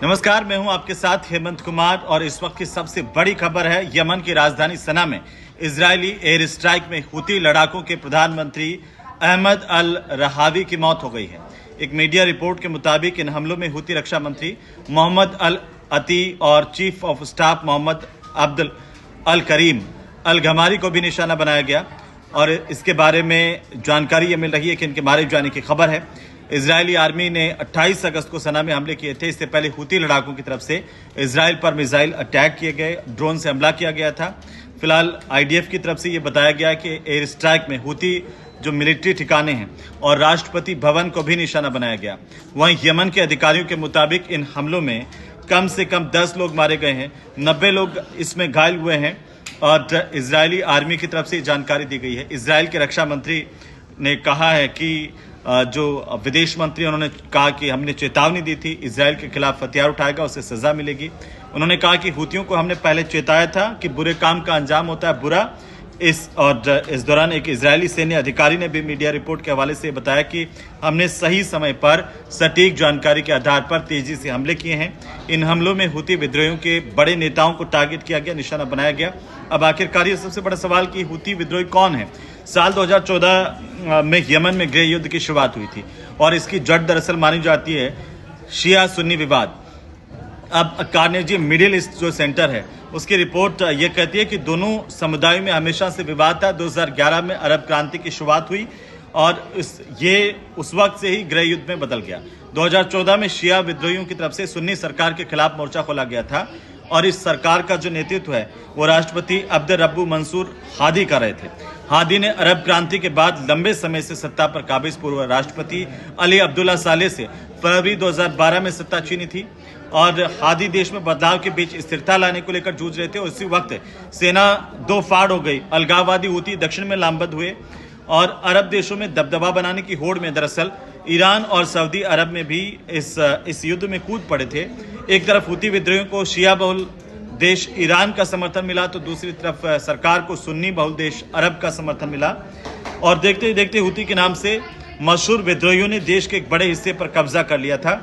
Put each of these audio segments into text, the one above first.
नमस्कार, मैं हूं आपके साथ हेमंत कुमार और इस वक्त की सबसे बड़ी खबर है। यमन की राजधानी सना में इजरायली एयर स्ट्राइक में हुती लड़ाकों के प्रधानमंत्री अहमद अल रहावी की मौत हो गई है। एक मीडिया रिपोर्ट के मुताबिक इन हमलों में हुती रक्षा मंत्री मोहम्मद अल अती और chief of staff Mohammed Abdul al Karim al Ghamari को भी निशाना बनाया गया और इसके बारे में जानकारी ये मिल रही है कि इनके मारे जाने की खबर है। इजरायली आर्मी ने 28 अगस्त को सना में हमले किए थे। इससे पहले हुती लड़ाकों की तरफ से इजरायल पर मिसाइल अटैक किए गए, ड्रोन से हमला किया गया था। फिलहाल आईडीएफ की तरफ से ये बताया गया कि एयर स्ट्राइक में हुती जो मिलिट्री ठिकाने हैं और राष्ट्रपति भवन को भी निशाना बनाया गया। वहीं यमन के अधिकारियों के मुताबिक इन हमलों में कम से कम 10 लोग मारे गए हैं, 90 लोग इसमें घायल हुए हैं और इजरायली आर्मी की तरफ से जानकारी दी गई है। इजरायल के रक्षा मंत्री ने कहा है कि जो विदेश मंत्री उन्होंने कहा कि हमने चेतावनी दी थी, इजरायल के खिलाफ हथियार उठाएगा उसे सजा मिलेगी। उन्होंने कहा कि हुतियों को हमने पहले चेताया था कि बुरे काम का अंजाम होता है बुरा। इस दौरान एक इजरायली सैन्य अधिकारी ने भी मीडिया रिपोर्ट के हवाले से बताया कि हमने सही समय पर सटीक जानकारी के आधार पर तेजी से हमले किए हैं। इन हमलों में हुती विद्रोहियों के बड़े नेताओं को टारगेट किया गया, निशाना बनाया गया। अब आखिरकार ये सबसे बड़ा सवाल कि हुती विद्रोही कौन है। साल 2014 में यमन में गृह युद्ध की शुरुआत हुई थी और इसकी जड़ दरअसल मानी जाती है शिया सुन्नी विवाद। अब कार्नेगी मिडिल ईस्ट जो सेंटर है उसकी रिपोर्ट ये कहती है कि दोनों समुदायों में हमेशा से विवाद था। 2011 में अरब क्रांति की शुरुआत हुई और ये उस वक्त से ही गृह युद्ध में बदल गया। 2014 में शिया विद्रोहियों की तरफ से सुन्नी सरकार के खिलाफ मोर्चा खोला गया था और इस सरकार का जो नेतृत्व है वो राष्ट्रपति अब्दुल रब्बू मंसूर हादी कर रहे थे। हादी ने अरब क्रांति के बाद लंबे समय से सत्ता पर काबिज पूर्व राष्ट्रपति अली अब्दुल्ला सालेह से फरवरी 2012 में सत्ता छीनी थी और हादी देश में बदलाव के बीच स्थिरता लाने को लेकर जूझ रहे थे। उसी वक्त सेना दो फाड़ हो गई। अलगाववादी हुती दक्षिण में लामबंद हुए और अरब देशों में दबदबा बनाने की होड़ में दरअसल ईरान और सऊदी अरब में भी इस युद्ध में कूद पड़े थे। एक तरफ हुती विद्रोहियों को शिया बहुल देश ईरान का समर्थन मिला तो दूसरी तरफ सरकार को सुन्नी बहुल देश अरब का समर्थन मिला और देखते ही देखते हुती के नाम से मशहूर विद्रोहियों ने देश के एक बड़े हिस्से पर कब्जा कर लिया था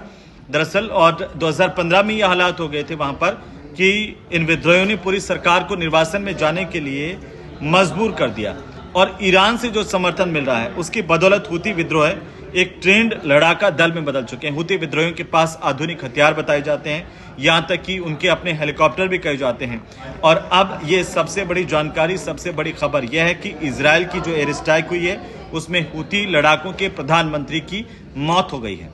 दरअसल। और 2015 में ये हालात हो गए थे वहां पर कि इन विद्रोहियों ने पूरी सरकार को निर्वासन में जाने के लिए मजबूर कर दिया और ईरान से जो समर्थन मिल रहा है उसकी बदौलत हुती विद्रोह एक ट्रेंड लड़ाका दल में बदल चुके हैं। हुती विद्रोहियों के पास आधुनिक हथियार बताए जाते हैं, यहाँ तक कि उनके अपने हेलीकॉप्टर भी कहे जाते हैं। और अब ये सबसे बड़ी जानकारी, सबसे बड़ी खबर यह है कि इजरायल की जो एयर स्ट्राइक हुई है उसमें हुती लड़ाकों के प्रधानमंत्री की मौत हो गई है।